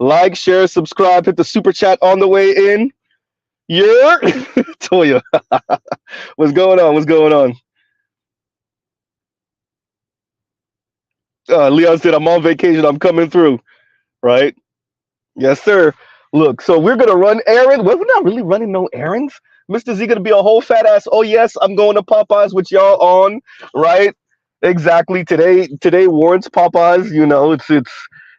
Like, share, subscribe, hit the super chat on the way in. Yeah, Toya, what's going on? What's going on? Leon said, I'm on vacation. I'm coming through. Right? Yes, sir. Look, so we're gonna run errands. Well, we're not really running no errands. Mr. Z gonna be a whole fat ass. Oh yes, I'm going to Popeyes with y'all on. Right? Exactly. Today warrants Popeyes.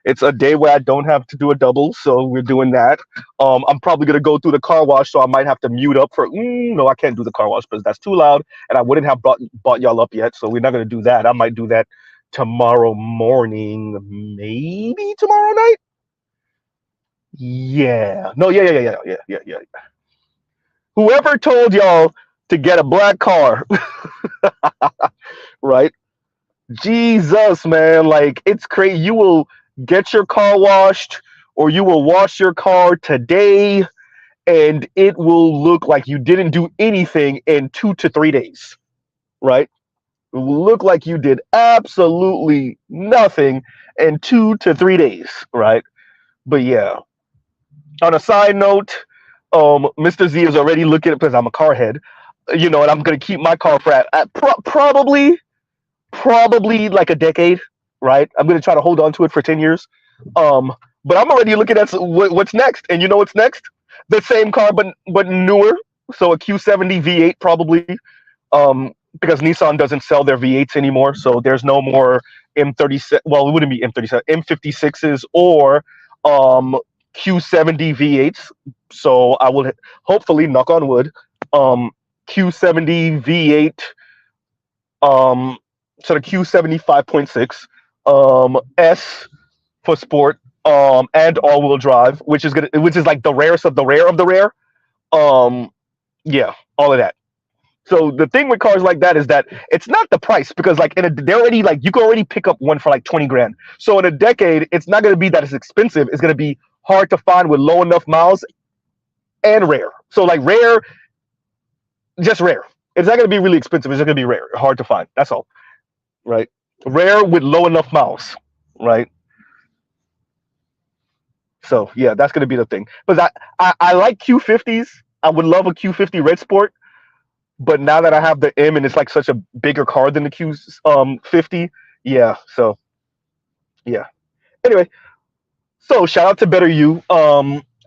It's a day where I don't have to do a double, so we're doing that. I'm probably gonna go through the car wash, so I might have to mute up for. No, I can't do the car wash because that's too loud, and I wouldn't have bought y'all up yet. So we're not gonna do that. I might do that tomorrow morning, maybe tomorrow night. Yeah. No. Yeah. Yeah. Yeah. Yeah. Yeah. Yeah. Yeah. Whoever told y'all to get a black car, right? Jesus, man, like it's crazy. You will get your car washed or you will wash your car today and it will look like you didn't do anything in 2 to 3 days, right? It will look like you did absolutely nothing in 2 to 3 days, right? But yeah, on a side note, Mr. Z is already looking at because I'm a car head, and I'm gonna keep my car for probably like a decade, right? I'm gonna try to hold on to it for 10 years. But I'm already looking at what's next, and you know what's next? The same car, but newer. So a Q70 V8 probably, because Nissan doesn't sell their V8s anymore. So there's no more M36. Well, it wouldn't be M37, M56s or Q70 V8s. So I will hopefully, knock on wood, Q70 V8. So the Q70 5.6, S for sport, and all-wheel drive, which is like the rarest of the rare of the rare. Um, yeah, all of that. So the thing with cars like that is that it's not the price because like they're already like you can already pick up one for like 20 grand. So in a decade, it's not going to be that it's expensive. It's going to be hard to find with low enough miles and rare. So like rare, just rare. It's not going to be really expensive. It's just going to be rare, hard to find. That's all, right? Rare with low enough miles, right? So yeah, that's going to be the thing. But I like Q50s. I would love a Q50 Red Sport. But now that I have the M and it's like such a bigger car than the Q50, yeah. So yeah. Anyway, so shout out to Better You.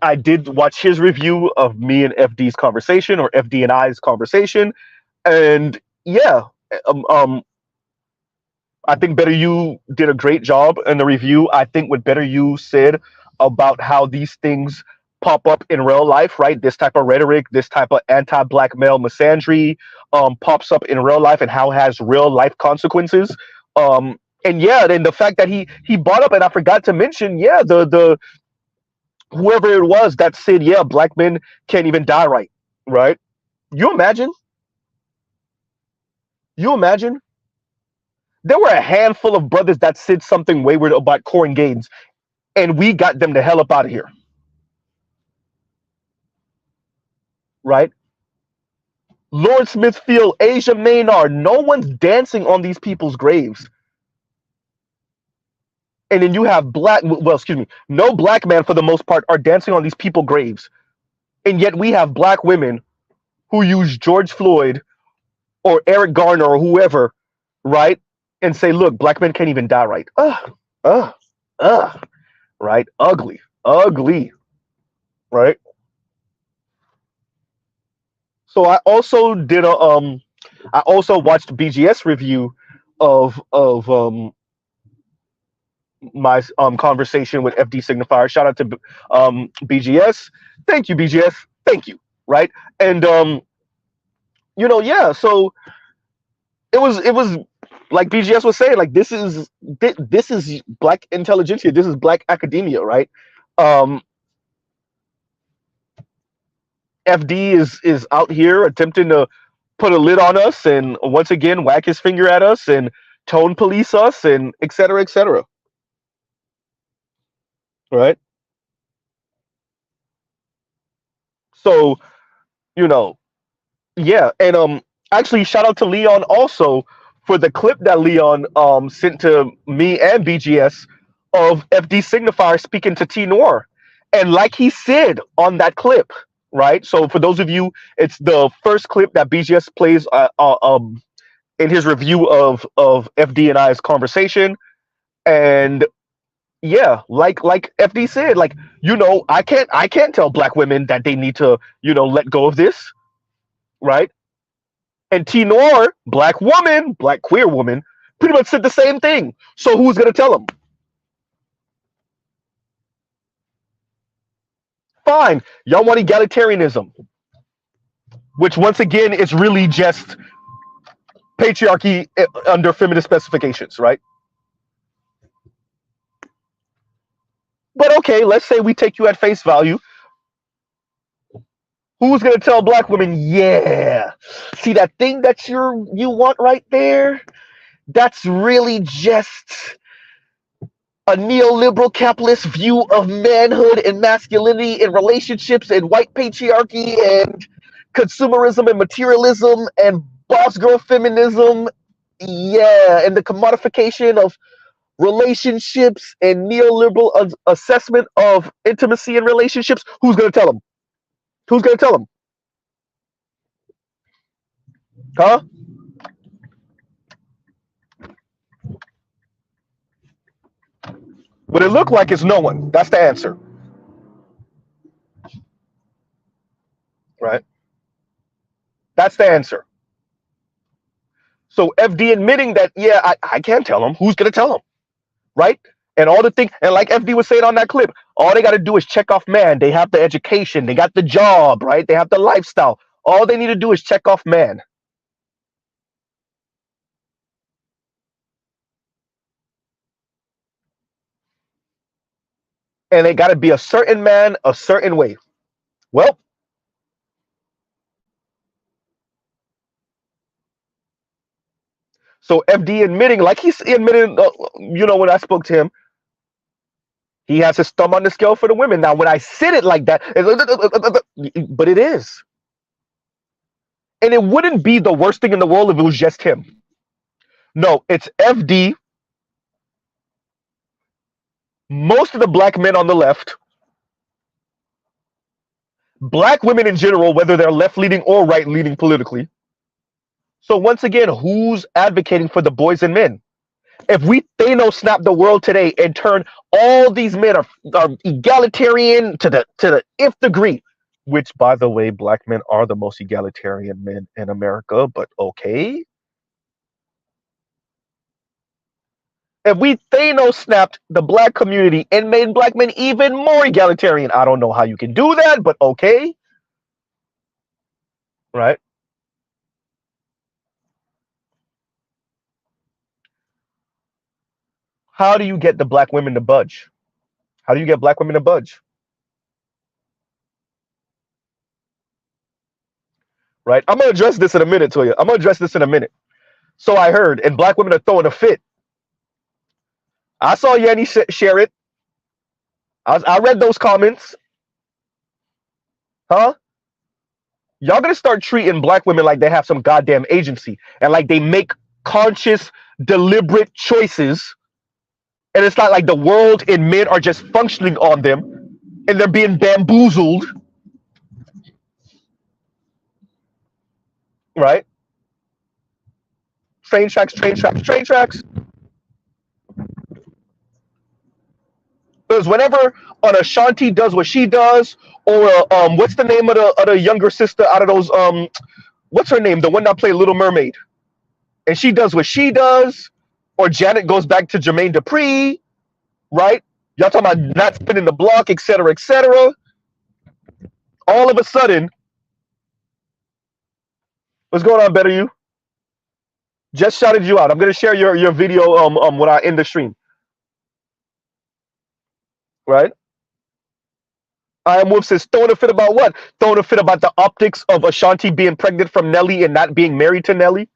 I did watch his review of me and FD's conversation or FD and I's conversation, and yeah, um, um, I think Better You did a great job in the review. I think what Better You said about how these things pop up in real life, right? This type of rhetoric, this type of anti-black male misandry, pops up in real life and how it has real life consequences. And yeah, then the fact that he brought up, and I forgot to mention, yeah, the whoever it was that said, yeah, black men can't even die right, right? You imagine? You imagine? There were a handful of brothers that said something wayward about Corey Gaines, and we got them the hell up out of here, right? Lawrence Smithfield, Asia Maynard, no one's dancing on these people's graves. And then you have no black man for the most part are dancing on these people's graves. And yet we have black women who use George Floyd or Eric Garner or whoever, right? And say, look, black men can't even die right. Right? Ugly. Ugly. Right? So I also watched BGS review of my conversation with FD Signifier. Shout out to BGS. Thank you, BGS. Thank you. Right? And yeah, so it was like BGS was saying, like this is black intelligentsia, this is black academia, right? FD is out here attempting to put a lid on us and once again whack his finger at us and tone police us and et cetera, right? So, yeah, and actually shout out to Leon also for the clip that Leon sent to me and BGS of FD Signifier speaking to T Noir. And like he said on that clip, right? So for those of you, it's the first clip that BGS plays in his review of FD and I's conversation. And yeah, like FD said, like, I can't tell black women that they need to, let go of this, right? And T Noir, black woman, black queer woman, pretty much said the same thing. So who's gonna tell them? Fine, y'all want egalitarianism, which once again is really just patriarchy under feminist specifications, right? But okay, let's say we take you at face value. Who's gonna tell black women, yeah, see that thing that you want right there? That's really just a neoliberal capitalist view of manhood and masculinity and relationships and white patriarchy and consumerism and materialism and boss girl feminism. Yeah, and the commodification of relationships and neoliberal assessment of intimacy and relationships. Who's going to tell them? Who's going to tell them? Huh? What it look like is no one. That's the answer. Right? That's the answer. So FD admitting that, yeah, I can't tell them. Who's going to tell them? Right? And all the things, and like FD was saying on that clip, all they got to do is check off man. They have the education, they got the job, right? They have the lifestyle. All they need to do is check off man. And they got to be a certain man, a certain way. Well, so FD admitting, like he's admitted, when I spoke to him, he has his thumb on the scale for the women. Now, when I said it like that, but it is. And it wouldn't be the worst thing in the world if it was just him. No, it's FD, most of the black men on the left, black women in general, whether they're left-leaning or right-leaning politically. So once again, who's advocating for the boys and men? If we Thanos snap the world today and turn all these men are egalitarian to the nth degree, which by the way, black men are the most egalitarian men in America, but okay. If we Thanos snapped the black community and made black men even more egalitarian, I don't know how you can do that, but okay. Right? How do you get the black women to budge? How do you get black women to budge? Right? I'm going to address this in a minute to you. I'm going to address this in a minute. So I heard, and black women are throwing a fit. I saw Yanni share it. I read those comments. Huh? Y'all gonna start treating black women like they have some goddamn agency and like they make conscious, deliberate choices. And it's not like the world and men are just functioning on them and they're being bamboozled. Right? Train tracks, train tracks, train tracks. Because whenever an Ashanti does what she does, or what's the name of the younger sister out of those what's her name? The one that played Little Mermaid. And she does what she does, or Janet goes back to Jermaine Dupri, right? Y'all talking about not spinning the block, etc., etc. All of a sudden, what's going on, Better You? Just shouted you out. I'm gonna share your video when I end the stream. Right? I am Wolf says, throwing a fit about what? Throwing a fit about the optics of Ashanti being pregnant from Nelly and not being married to Nelly.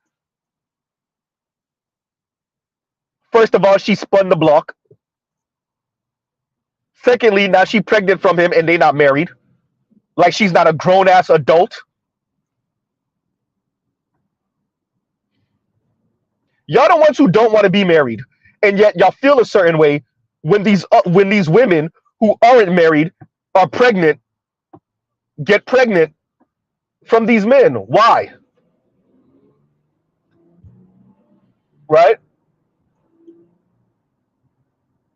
First of all, she spun the block. Secondly, now she pregnant from him and they not married. Like she's not a grown-ass adult. Y'all the ones who don't want to be married. And yet y'all feel a certain way when these women who aren't married are pregnant, get pregnant from these men. Why? Right?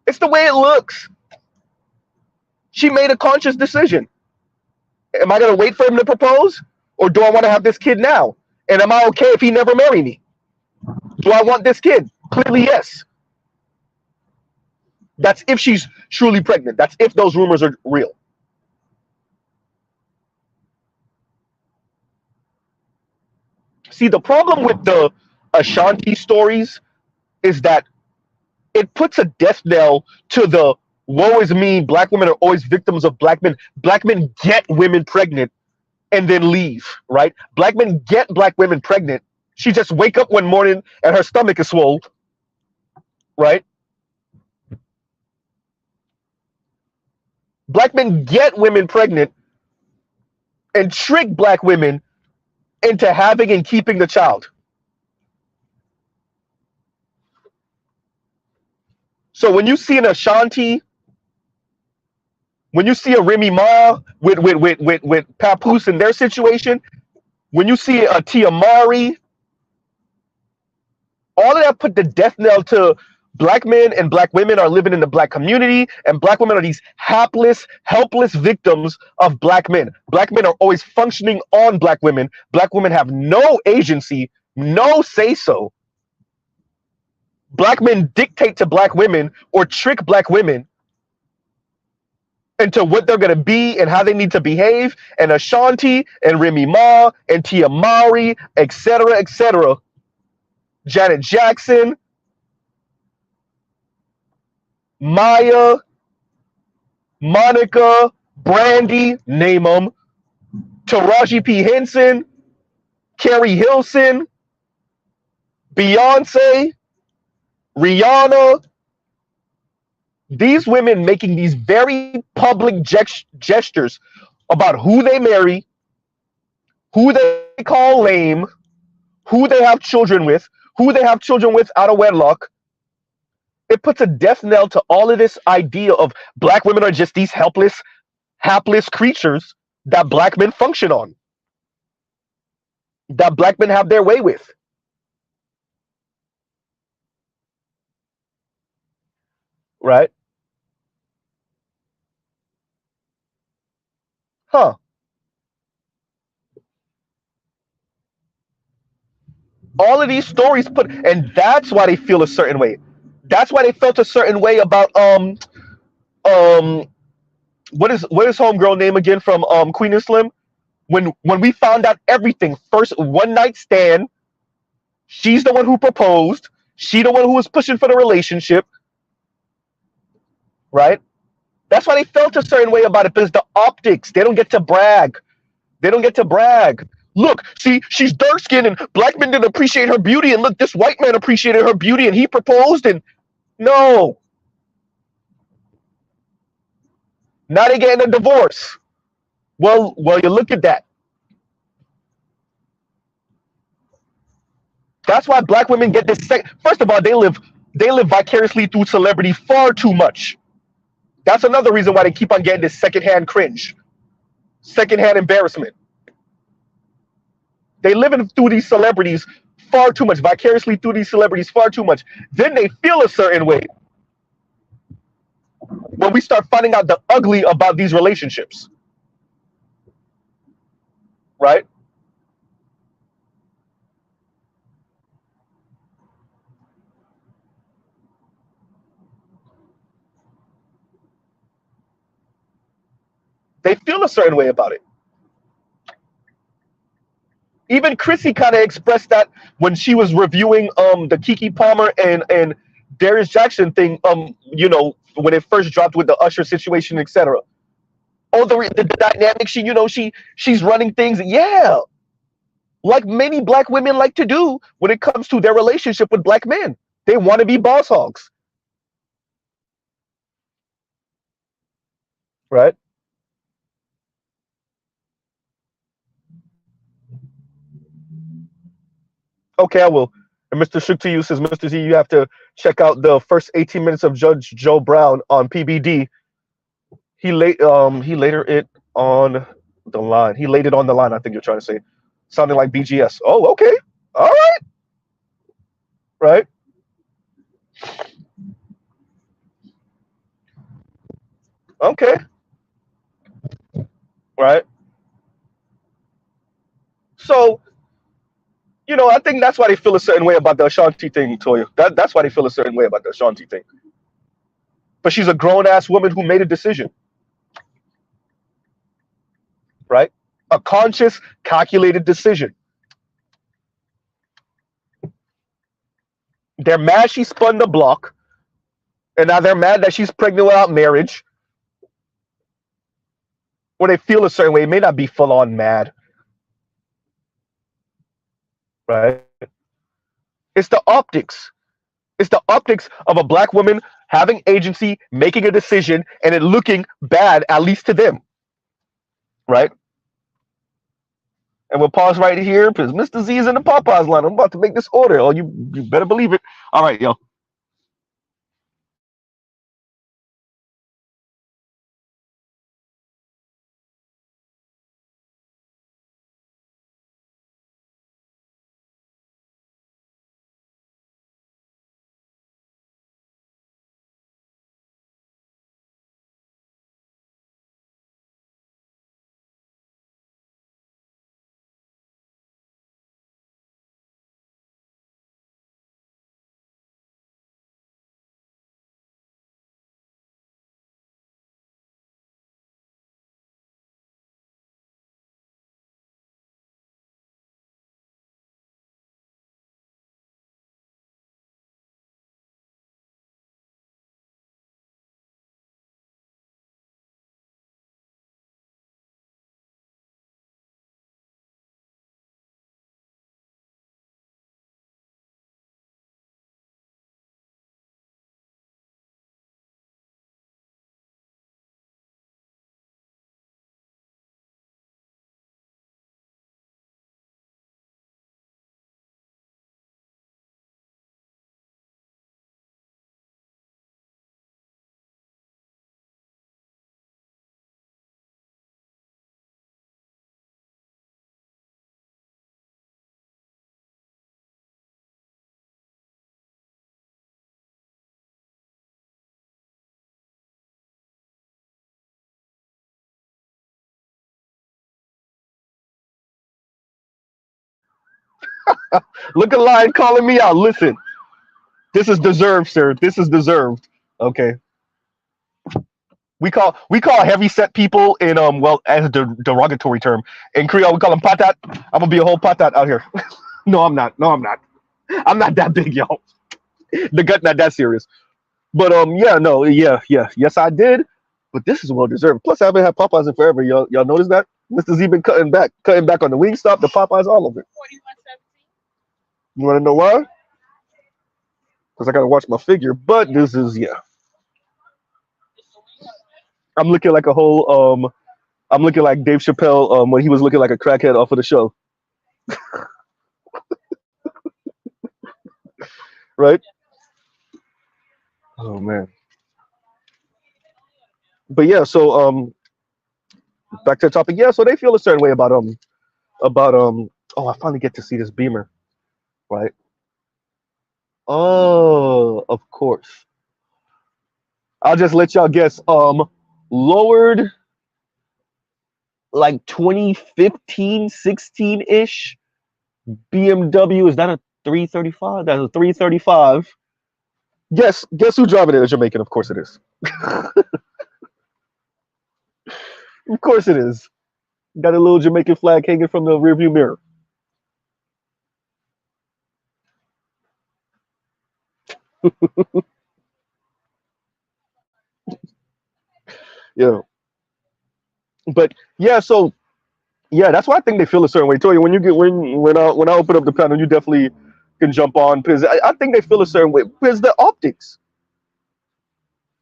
It's the way it looks. She made a conscious decision. Am I going to wait for him to propose? Or do I want to have this kid now? And am I okay if he never marry me? Do I want this kid? Clearly, yes. That's if she's truly pregnant. That's if those rumors are real. See, the problem with the Ashanti stories is that it puts a death knell to the woe is me, black women are always victims of black men. Black men get women pregnant and then leave, right? Black men get black women pregnant. She just wake up one morning and her stomach is swollen, right? Black men get women pregnant and trick black women into having and keeping the child. So when you see an Ashanti, when you see a Remy Ma with Papoose in their situation, when you see a Tia Mari, all of that put the death knell to black men and black women are living in the black community, and black women are these hapless, helpless victims of black men. Black men are always functioning on black women. Black women have no agency, no say so. Black men dictate to black women or trick black women into what they're going to be and how they need to behave. And Ashanti and Remy Ma and Tia Mari, etc., Janet Jackson, Maya, Monica, Brandy, name them, Taraji P. Henson, Carrie Hilson, Beyonce, Rihanna. These women making these very public gestures about who they marry, who they call lame, who they have children with, who they have children with out of wedlock. It puts a death knell to all of this idea of black women are just these helpless, hapless creatures that black men function on, that black men have their way with. Right? Huh. All of these stories put, and that's why they feel a certain way. That's why they felt a certain way about um what is homegirl name again from Queen and Slim? When we found out everything, first one night stand, she's the one who proposed, she the one who was pushing for the relationship, right? That's why they felt a certain way about it, because the optics, they don't get to brag. They don't get to brag. Look, see, she's dark skinned and black men didn't appreciate her beauty, and look, this white man appreciated her beauty and he proposed, and no. Now they getting a divorce. Well, you look at that. That's why black women get this. First of all, they live vicariously through celebrity far too much. That's another reason why they keep on getting this secondhand cringe, secondhand embarrassment. They live through these celebrities far too much, vicariously through these celebrities far too much. Then they feel a certain way when we start finding out the ugly about these relationships, right? They feel a certain way about it. Even Chrissy kind of expressed that when she was reviewing the Kiki Palmer and Darius Jackson thing, when it first dropped with the Usher situation, etc. Oh, the dynamic, she's running things, yeah, like many black women like to do when it comes to their relationship with black men. They want to be boss hogs, right? Okay, I will. And Mr. Shook to you says, Mr. Z, you have to check out the first 18 minutes of Judge Joe Brown on PBD. He later it on the line. He laid it on the line, I think you're trying to say. Sounding like BGS. Oh, okay. All right. Right. Okay. Right. So, I think that's why they feel a certain way about the Ashanti thing, Toya. That's why they feel a certain way about the Ashanti thing. But she's a grown ass woman who made a decision, right? A conscious, calculated decision. They're mad she spun the block, and now they're mad that she's pregnant without marriage, or they feel a certain way. It may not be full on mad, right? It's the optics. It's the optics of a black woman having agency, making a decision, and it looking bad, at least to them, right? And we'll pause right here because Mr. Z is in the Popeyes line. I'm about to make this order. Oh, you better believe it. All right, yo. Look at line calling me out. Listen, this is deserved, sir. This is deserved. Okay. We call heavy set people in as a derogatory term. In Creole we call them patat. I'm gonna be a whole patat out here. No, I'm not. No, I'm not. I'm not that big, y'all. The gut not that serious. But yeah, no, yeah. Yes, I did. But this is well deserved. Plus, I haven't had Popeyes in forever. Y'all notice that? Mr. Z been cutting back on the wing stop, the Popeyes, all of it. You want to know why? Because I gotta watch my figure. But this is I'm looking like a whole I'm looking like Dave Chappelle when he was looking like a crackhead off of the show, right? Oh man. But yeah, so back to the topic. Yeah, so they feel a certain way about oh, I finally get to see this Beamer, right? Oh, of course. I'll just let y'all guess. Lowered like 2015, 16-ish BMW. Is that a 335? That's a 335. Guess who's driving it? A Jamaican. Of course it is. Of course it is. Got a little Jamaican flag hanging from the rearview mirror. Yeah. But yeah, so yeah, that's why I think they feel a certain way. Toya, when you get when I open up the panel, you definitely can jump on because I think they feel a certain way because the optics.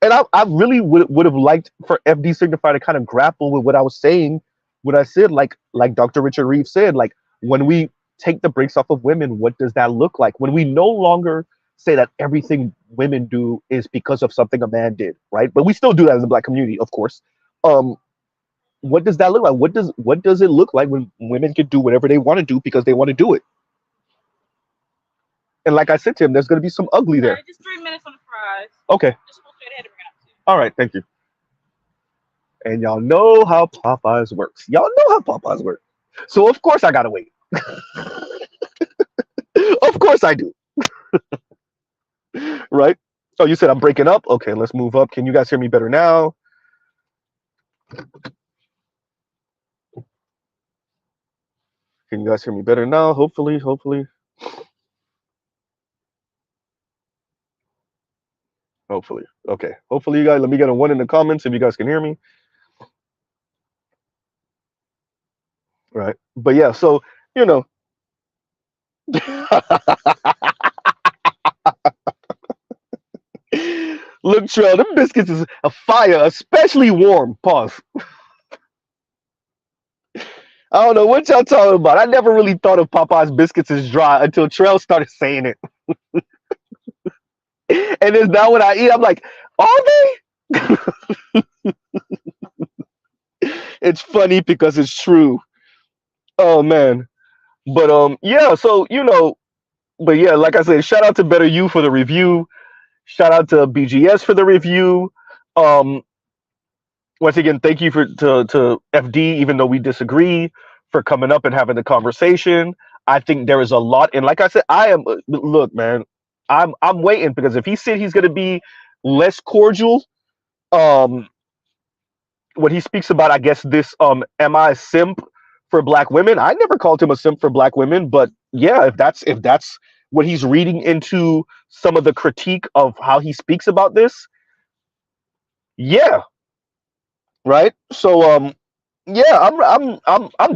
And I really would have liked for FD Signify to kind of grapple with what I was saying when I said like Dr. Richard Reeve said, like when we take the brakes off of women, what does that look like? When we no longer say that everything women do is because of something a man did, right? But we still do that in the Black community, of course. Um, what does that look like? What does it look like when women can do whatever they want to do because they want to do it? And like I said to him, there's going to be some ugly there. Just 3 minutes on the fries. Okay. Just go straight ahead and bring it up to you. All right. Thank you. And y'all know how Popeyes works. Y'all know how Popeyes work. So of course I gotta wait. Of course I do. Right? Oh, you said I'm breaking up? Okay, let's move up. Can you guys hear me better now? Can you guys hear me better now? Hopefully. Hopefully Okay. Hopefully you guys, let me get a 1 in the comments if you guys can hear me. Right. But yeah, so you know. Look, Trell, them biscuits is a fire, especially warm. Pause. I don't know what y'all talking about. I never really thought of Popeye's biscuits as dry until Trell started saying it. And it's now when I eat, I'm like, are they? It's funny because it's true. Oh man. But yeah, so but yeah, like I said, shout out to Better You for the review. Shout out to BGS for the review. Once again, thank you to FD, even though we disagree, for coming up and having the conversation. I think there is a lot, and like I said, look, man, I'm waiting, because if he said he's gonna be less cordial, when he speaks about, I guess, this am I a simp for Black women? I never called him a simp for Black women, but yeah, if that's what he's reading into some of the critique of how he speaks about this, yeah, right. So yeah, I'm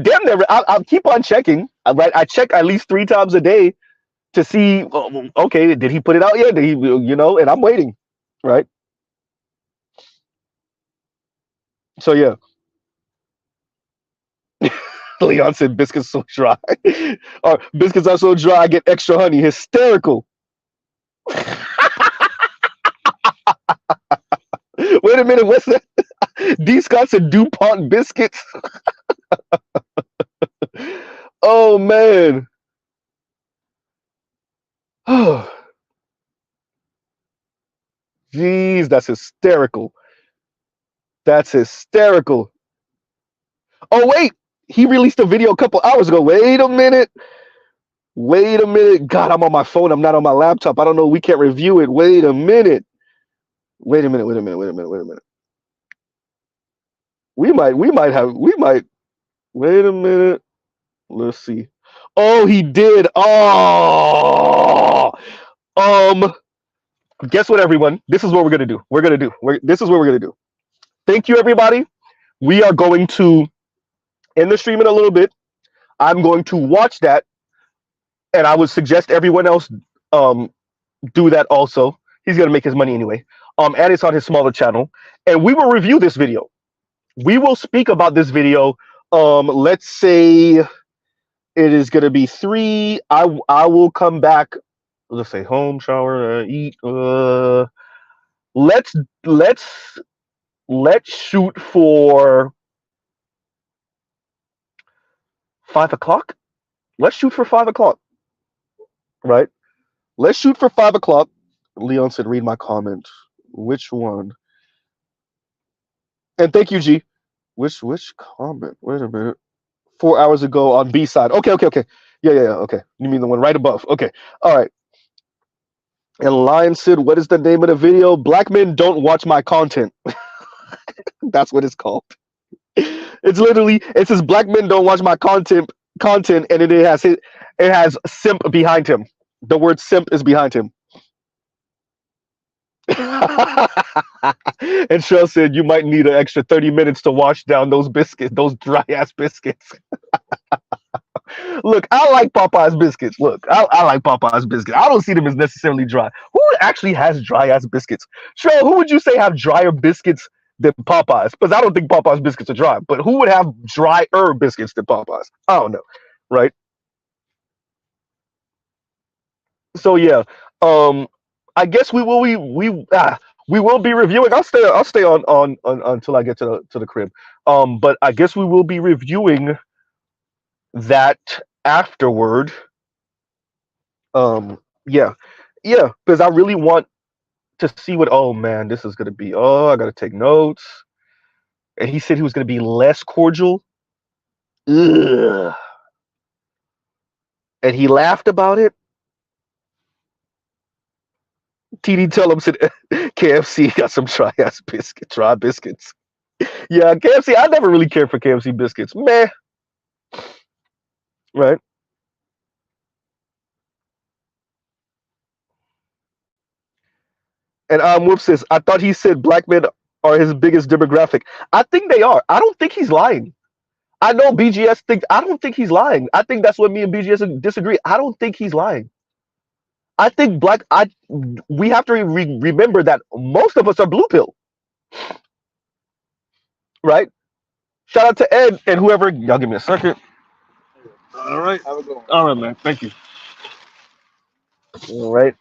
damn near. I'll keep on checking. Right, I check at least 3 times a day to see. Okay, did he put it out yet? Did he, And I'm waiting. Right. So yeah. Leon said biscuits so dry. Or biscuits are so dry I get extra honey. Hysterical. Wait a minute, what's that? D. Scott said DuPont biscuits. Oh man. Oh, jeez, that's hysterical. That's hysterical. Oh wait, he released a video a couple hours ago. Wait a minute. God, I'm on my phone. I'm not on my laptop. I don't know. We can't review it. Wait a minute. Wait a minute. We might. Wait a minute. Let's see. Oh, he did. Oh. Guess what, everyone? This is what we're gonna do. This is what we're gonna do. Thank you, everybody. We are going to end the stream in a little bit. I'm going to watch that, and I would suggest everyone else do that also. He's gonna make his money anyway. And it's on his smaller channel, and we will review this video. We will speak about this video. Let's say it is gonna be 3. I will come back. Let's say home, shower, eat. Let's shoot for 5 o'clock. Let's shoot for 5 o'clock. Right? Let's shoot for 5 o'clock. Leon said, read my comment. Which one? And thank you, G. Which comment? Wait a minute. 4 hours ago on B side. Okay. Yeah. Okay. You mean the one right above? Okay. All right. And Lion said, what is the name of the video? Black men don't watch my content. That's what it's called. It's literally, it says black men don't watch my content, and it has simp behind him. The word simp is behind him. And Cheryl said you might need an extra 30 minutes to wash down those biscuits, those dry ass biscuits. Look, I like Popeye's biscuits. I like Popeye's biscuits. I don't see them as necessarily dry. Who actually has dry ass biscuits? Cheryl, who would you say have drier biscuits than Popeye's? Because I don't think Popeye's biscuits are dry, but who would have drier biscuits than Popeye's? I don't know, right? So yeah, um, I guess we will be reviewing. I'll stay on until I get to the crib. But I guess we will be reviewing that afterward. Yeah, yeah, because I really want to see what. Oh man, this is gonna be. Oh, I gotta take notes. And he said he was gonna be less cordial. Ugh. And he laughed about it. TD tell him said KFC got some dry biscuits. Yeah, KFC. I never really cared for KFC biscuits. Meh, right? And Whoop says, I thought he said black men are his biggest demographic. I think they are. I don't think he's lying. I know BGS thinks. I don't think he's lying. I think that's what me and BGS disagree. I don't think he's lying. I think black. I We have to remember that most of us are blue pill, right? Shout out to Ed and whoever. Y'all give me a second. All right. All right, man. Thank you. All right.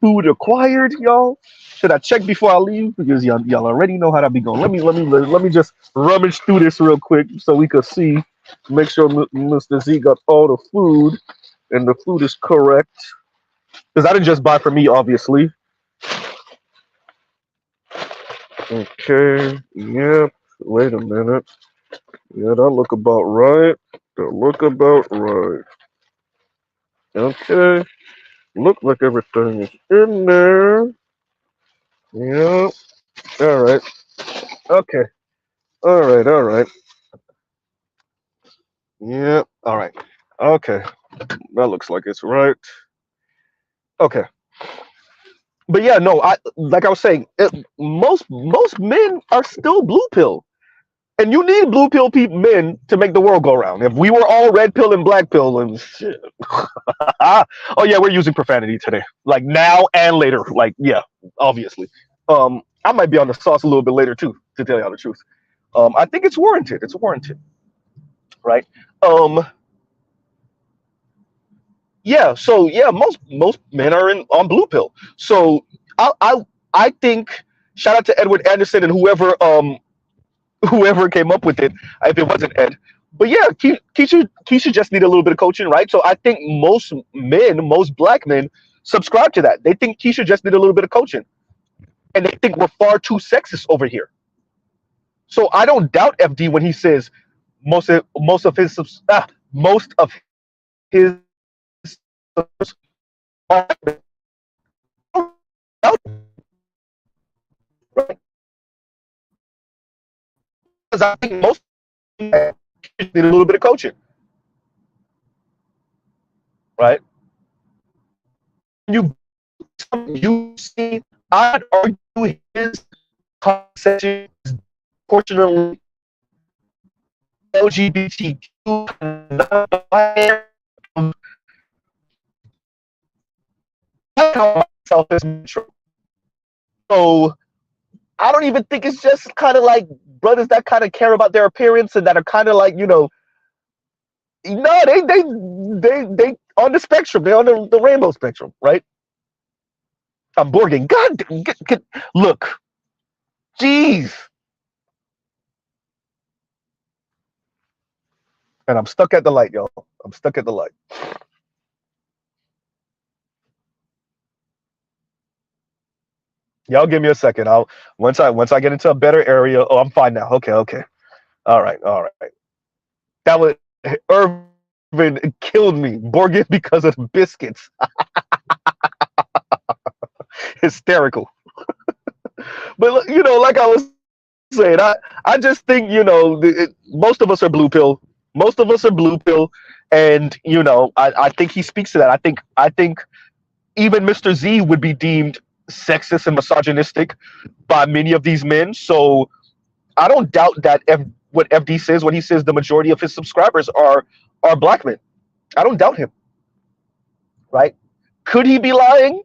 Food acquired, y'all. Should I check before I leave? Because y'all already know how that be going. Let me just rummage through this real quick so we could see, make sure Mr. Z got all the food and the food is correct. Because I didn't just buy for me, obviously. Okay. Yep. Wait a minute. Yeah, that look about right. That look about right. Okay. Look like everything is in there. Yep. All right. Okay. All right. All right. Yep. All right. Okay. That looks like it's right. Okay. But yeah, no. I like I was saying, most men are still blue pill. And you need blue pill men to make the world go round. If we were all red pill and black pill and shit. Oh yeah, we're using profanity today. Like now and later. Like, yeah, obviously. I might be on the sauce a little bit later too, to tell you the truth. I think it's warranted. It's warranted, right? Um, yeah. So yeah, most men are in on blue pill. So I think shout out to Edward Anderson and whoever came up with it, if it wasn't Ed. But yeah, Keisha just need a little bit of coaching, right? So I think most black men, subscribe to that. They think Keisha just need a little bit of coaching, and they think we're far too sexist over here. So I don't doubt FD when he says most of his most of his are out, right? Because I think most need a little bit of coaching, right? You see, I'd argue his conversation is fortunately LGBTQ myself as true. So I don't even think it's just kind of like brothers that kind of care about their appearance and that are kind of like, no, they on the spectrum. They're on the rainbow spectrum, right? I'm Borging. God, look, jeez. And I'm stuck at the light, y'all. I'm stuck at the light. Y'all give me a second. I'll once I get into a better area. Oh, I'm fine now. Okay, okay. All right, all right. That was Irvin killed me. Borging because of the biscuits. Hysterical. But like I was saying, I just think most of us are blue pill. Most of us are blue pill, and I think he speaks to that. I think even Mr. Z would be deemed sexist and misogynistic by many of these men. So I don't doubt that what FD says when he says the majority of his subscribers are black men. I don't doubt him, right? Could he be lying?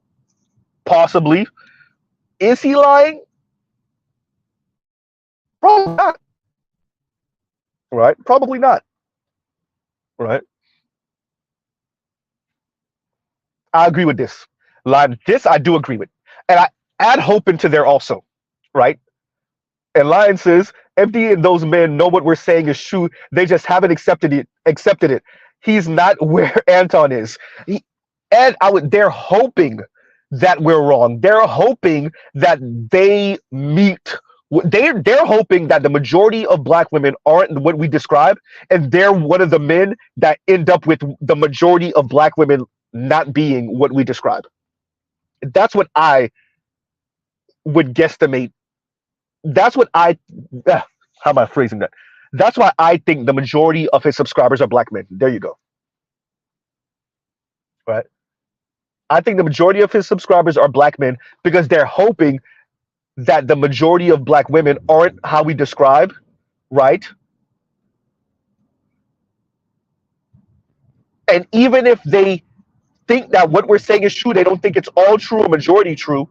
Possibly. Is he lying? Probably not. Right? Probably not. Right? I agree with this. Line, this I do agree with. And I add hope into there also, right? And Lion says, MD and those men know what we're saying is true. They just haven't accepted it. He's not where Anton is. And they're hoping that we're wrong. They're hoping that they meet. They're hoping that the majority of black women aren't what we describe, and they're one of the men that end up with the majority of black women not being what we describe. That's what I would guesstimate. That's what I. How am I phrasing that? That's why I think the majority of his subscribers are black men. There you go. Right. I think the majority of his subscribers are black men because they're hoping that the majority of black women aren't how we describe, right? And even if they think that what we're saying is true, they don't think it's all true or majority true,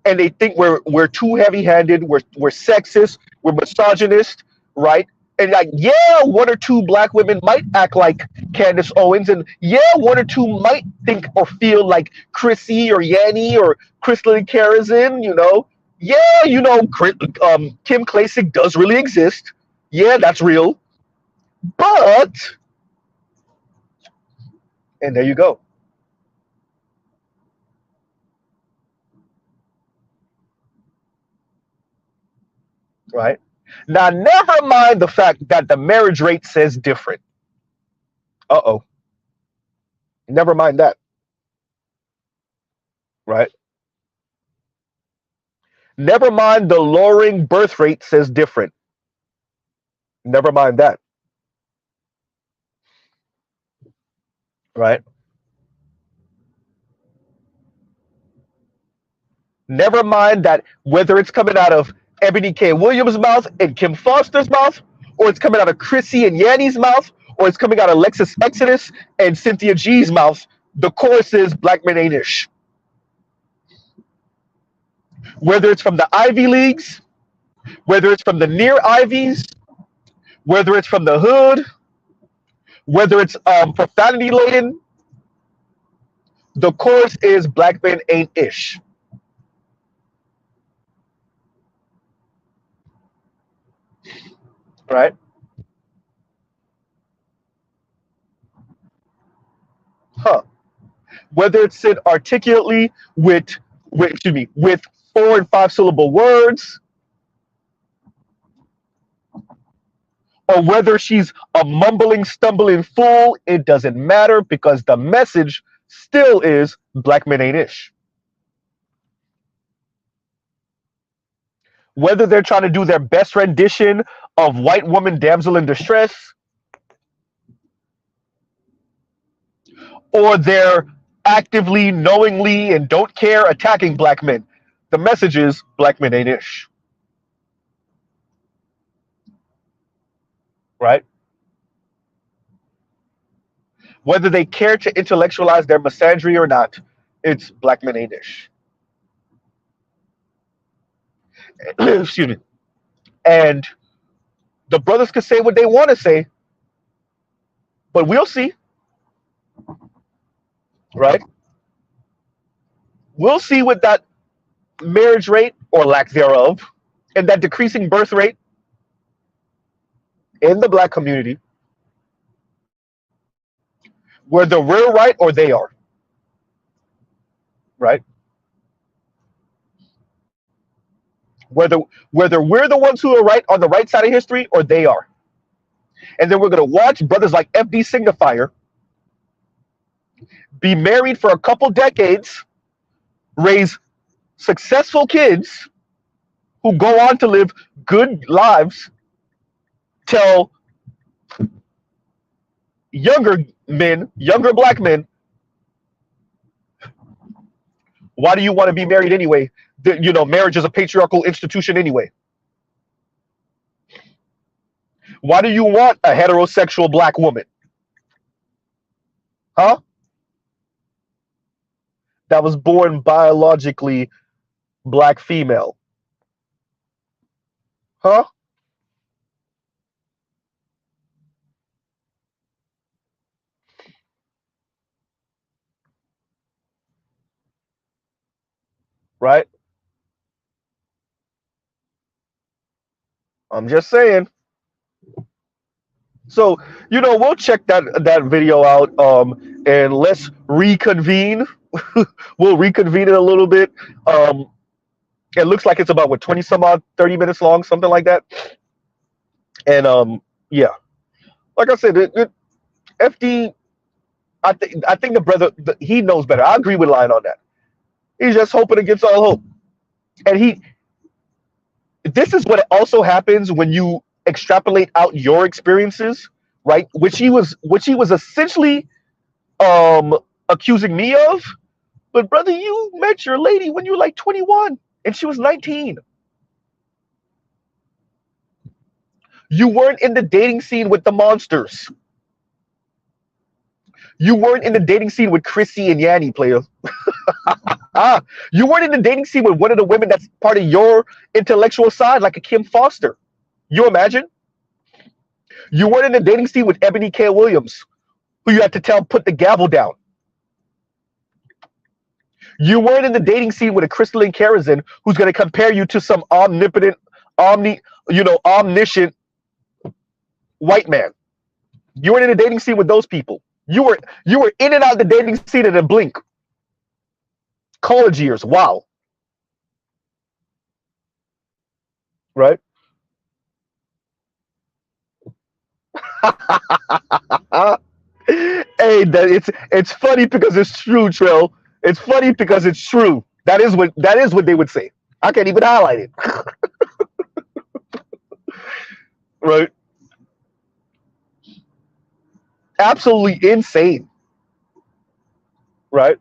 and they think we're too heavy-handed, we're sexist, we're misogynist, right? And like, yeah, one or two black women might act like Candace Owens, and yeah, one or two might think or feel like Chrissy or Yanni or Crystal Karazin, you know. Yeah, Kim Klacik does really exist. Yeah, that's real. But, and there you go, right? Now, never mind the fact that the marriage rate says different. Uh-oh. Never mind that, right? Never mind the lowering birth rate says different. Never mind that, right? Never mind that whether it's coming out of Ebony K. Williams' mouth and Kim Foster's mouth, or it's coming out of Chrissy and Yanni's mouth, or it's coming out of Lexus Exodus and Cynthia G's mouth, the chorus is black men ain't ish. Whether it's from the Ivy Leagues, whether it's from the near Ivies, whether it's from the hood, whether it's profanity laden, the chorus is black men ain't ish, right? Huh. Whether it's said articulately with 4 and 5 syllable words, or whether she's a mumbling, stumbling fool, it doesn't matter because the message still is black men ain't ish. Whether they're trying to do their best rendition of white woman damsel in distress, or they're actively, knowingly, and don't care attacking black men, the message is black men ain't ish, right? Whether they care to intellectualize their misandry or not, it's black men ain't ish. Excuse me. And the brothers can say what they want to say, but we'll see, right? We'll see with that marriage rate or lack thereof and that decreasing birth rate in the black community, whether we're right or they are, right? Whether we're the ones who are right on the right side of history or they are. And then we're going to watch brothers like FD Signifier be married for a couple decades, raise successful kids who go on to live good lives, tell younger men, younger black men, why do you want to be married anyway? Marriage is a patriarchal institution anyway. Why do you want a heterosexual black woman? Huh? That was born biologically black female. Huh? right? I'm just saying. So, we'll check that video out, and let's reconvene. We'll reconvene in a little bit. It looks like it's about what, 20 some odd, 30 minutes long, something like that. And yeah, like I said, FD, I think the brother, he knows better. I agree with Lion on that. He's just hoping against all hope. And this is what also happens when you extrapolate out your experiences, right? Which he was essentially accusing me of. But brother, you met your lady when you were like 21 and she was 19. You weren't in the dating scene with the monsters. You weren't in the dating scene with Chrissy and Yanni, player. You weren't in the dating scene with one of the women that's part of your intellectual side, like a Kim Foster. You imagine? You weren't in the dating scene with Ebony K. Williams, who you had to tell put the gavel down. You weren't in the dating scene with a Crystalline Karazin who's going to compare you to some omnipotent, omniscient white man. You weren't in the dating scene with those people. You were in and out of the dating scene in a blink. College years, wow. Right? Hey, it's funny because it's true, Trill. It's funny because it's true. That is what they would say. I can't even highlight it. Right? Absolutely insane. Right?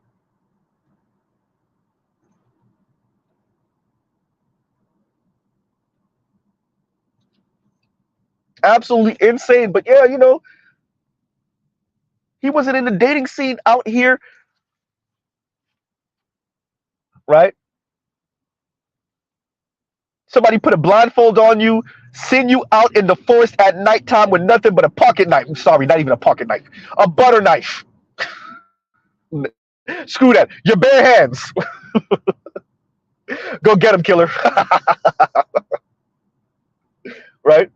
Absolutely insane. But yeah, he wasn't in the dating scene out here, right? Somebody put a blindfold on you, send you out in the forest at nighttime with nothing but a pocket knife. I'm sorry, not even a pocket knife, a butter knife. Screw that. Your bare hands. Go get him, killer. Right?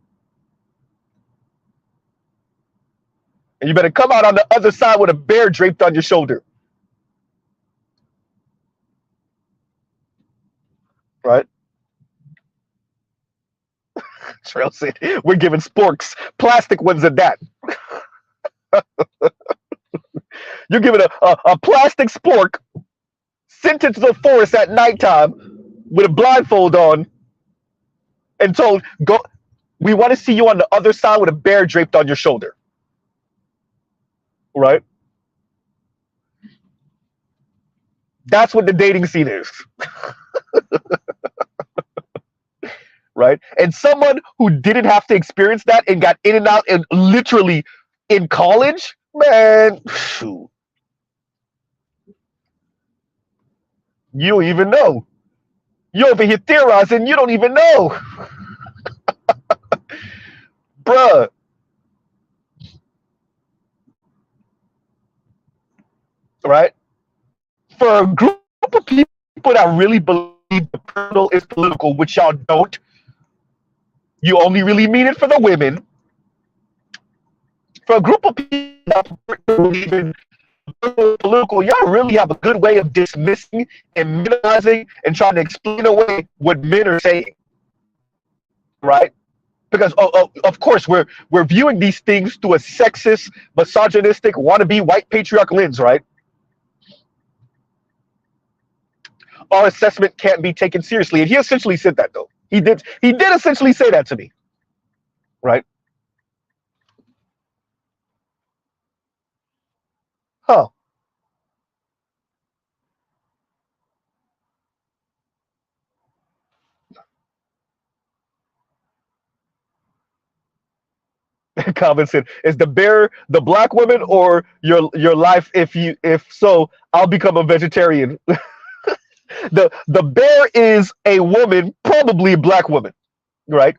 And you better come out on the other side with a bear draped on your shoulder. Right? Trail said, we're giving sporks, plastic ones at that. You're giving a plastic spork sent into the forest at nighttime with a blindfold on and told, go, we want to see you on the other side with a bear draped on your shoulder. Right? That's what the dating scene is. Right? And someone who didn't have to experience that and got in and out and literally in college, man, shoot, you don't even know. You over here theorizing, you don't even know. Bruh. Right? For a group of people that really believe the personal is political, which y'all don't, you only really mean it for the women. For a group of people that believe in political, y'all really have a good way of dismissing and minimizing and trying to explain away what men are saying. Right? Because of course we're viewing these things through a sexist, misogynistic, wannabe white patriarch lens, right? Our assessment can't be taken seriously. And he essentially said that though. He did essentially say that to me. Right? Huh. Calvin said, is the bear the black woman or your life? If so, I'll become a vegetarian. The bear is a woman, probably a black woman, right?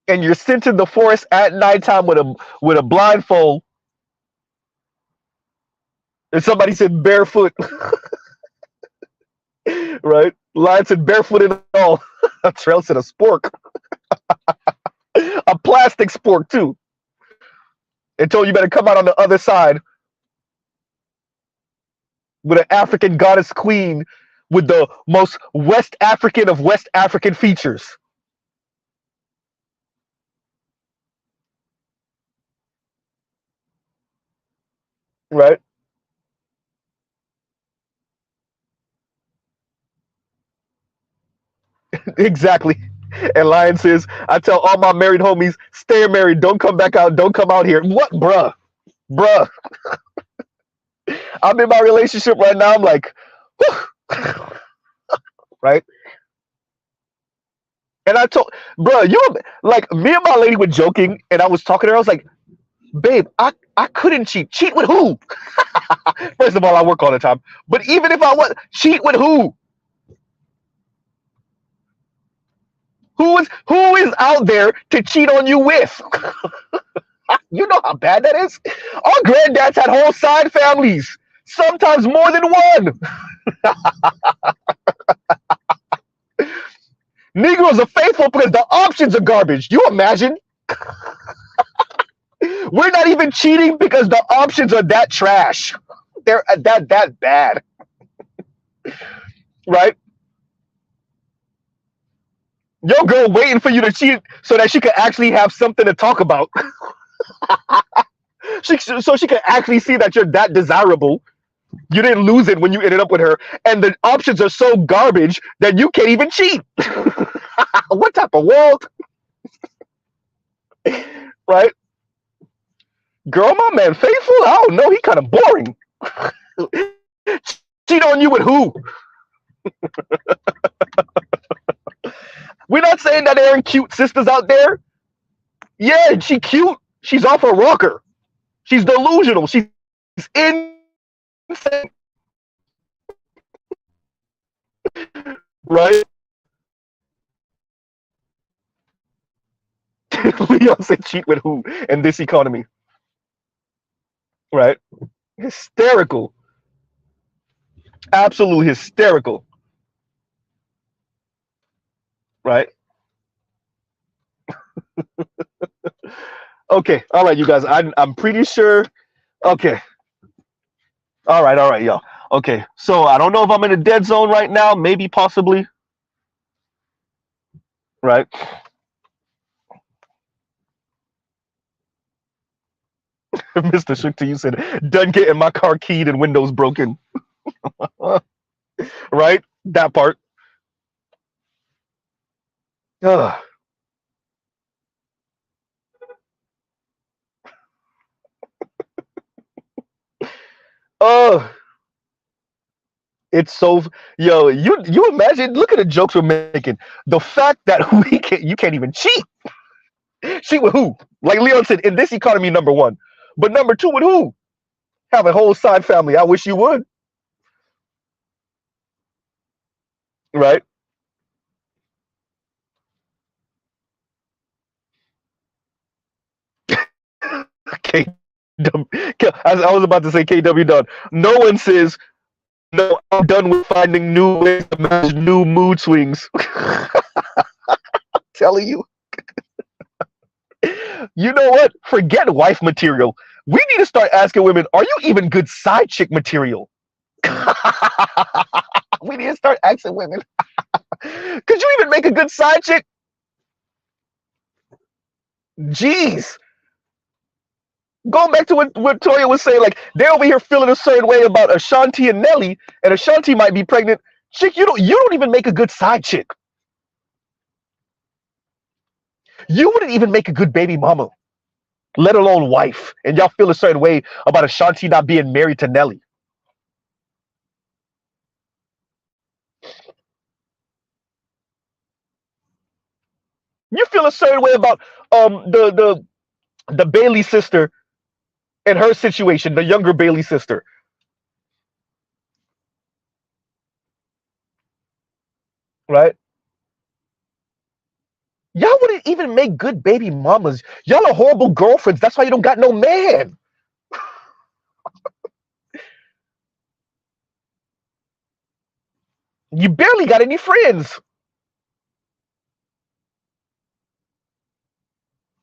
And you're sent to the forest at nighttime with a blindfold, And somebody said barefoot, right? Lion said barefoot and all. Trail said a spork, a plastic spork too. And told you better come out on the other side with an African goddess queen with the most West African of West African features. Right? Exactly. And Lion says, I tell all my married homies, stay married, don't come back out, don't come out here. What, bruh? Bruh. I'm in my relationship right now. I'm like, right? And I told, bruh, you like me and my lady were joking, and I was talking to her. I was like, babe, I couldn't cheat. Cheat with who? First of all, I work all the time. But even if I was, cheat with who? Who is out there to cheat on you with? You know how bad that is? Our granddads had whole side families, sometimes more than one. Negroes are faithful because the options are garbage. You imagine? We're not even cheating because the options are that trash. They're that bad. Right? Your girl waiting for you to cheat so that she could actually have something to talk about. So she can actually see that you're that desirable. You didn't lose it when you ended up with her, and the options are so garbage that you can't even cheat. What type of world? Right? Girl, my man faithful? I don't know. He kind of boring. Cheat on you with who? We're not saying that there aren't cute sisters out there. Yeah, she cute. She's off her rocker. She's delusional. She's insane. Right? Leon said cheat with who in this economy? Right? Hysterical. Absolutely hysterical. Right? Okay. All right, you guys. I'm pretty sure. Okay. All right, y'all. Okay. So I don't know if I'm in a dead zone right now. Maybe, possibly. Right? Mr. Shukta, you said, done getting my car keyed and windows broken. Right? That part. Ugh. Oh, it's so yo. You imagine? Look at the jokes we're making. The fact that you can't even cheat. Cheat with who? Like Leon said, in this economy, number one. But number two, with who? Have a whole side family. I wish you would. Right? K. I was about to say KW done. No one says no. I'm done with finding new ways to manage new mood swings. Telling you. You know what? Forget wife material. We need to start asking women, are you even good side chick material? We need to start asking women. Could you even make a good side chick? Jeez. Going back to what Toya was saying, like they're over here feeling a certain way about Ashanti and Nelly, and Ashanti might be pregnant. Chick, you don't even make a good side chick. You wouldn't even make a good baby mama, let alone wife. And y'all feel a certain way about Ashanti not being married to Nelly. You feel a certain way about the Bailey sister and her situation, the younger Bailey sister. Right? Y'all wouldn't even make good baby mamas. Y'all are horrible girlfriends. That's why you don't got no man. You barely got any friends.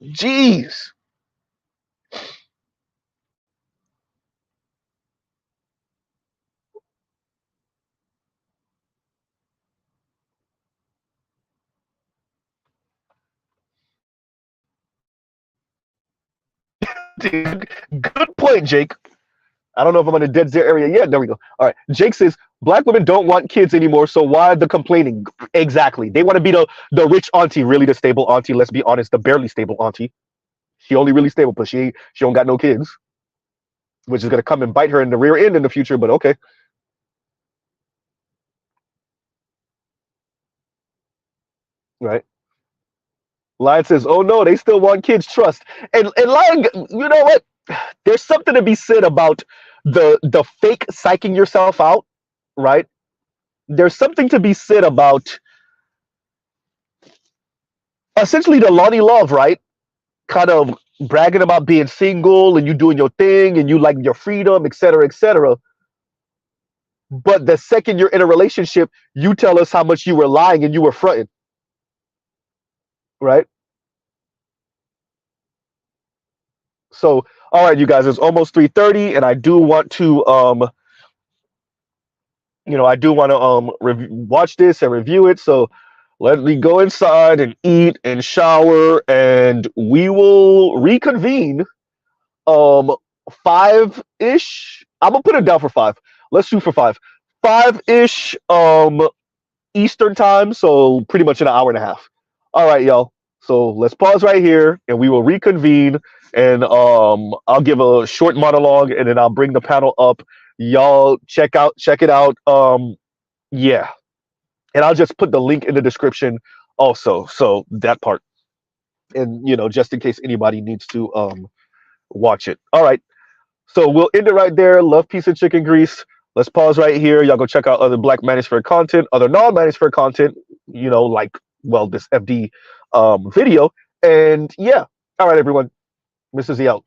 Jeez. Good point, Jake. I don't know if I'm in a dead zero area yet. There we go. All right. Jake says black women don't want kids anymore, so why the complaining? Exactly. They want to be the rich auntie, really the stable auntie. Let's be honest, the barely stable auntie. She only really stable, but she don't got no kids, which is gonna come and bite her in the rear end in the future. But okay, right. Lion says, "Oh no, they still want kids." Trust and Lion. You know what? There's something to be said about the fake psyching yourself out, right? There's something to be said about essentially the Lonnie Love, right? Kind of bragging about being single and you doing your thing and you like your freedom, et cetera. But the second you're in a relationship, you tell us how much you were lying and you were fronting, right? So, all right, you guys, it's almost 3:30, and I do want to, I do want to watch this and review it. So, let me go inside and eat and shower, and we will reconvene. 5-ish. I'm gonna put it down for 5. Let's shoot for 5. 5-ish. Eastern time, so pretty much in an hour and a half. All right, y'all. So let's pause right here, and we will reconvene. And I'll give a short monologue, and then I'll bring the panel up. Y'all check it out. Yeah, and I'll just put the link in the description also. So that part, and just in case anybody needs to watch it. All right. So we'll end it right there. Love, peace, and chicken grease. Let's pause right here. Y'all go check out other Black Manosphere content, other non-Manosphere content, like, well, this FD video. And yeah. All right, everyone. Mr. Z out.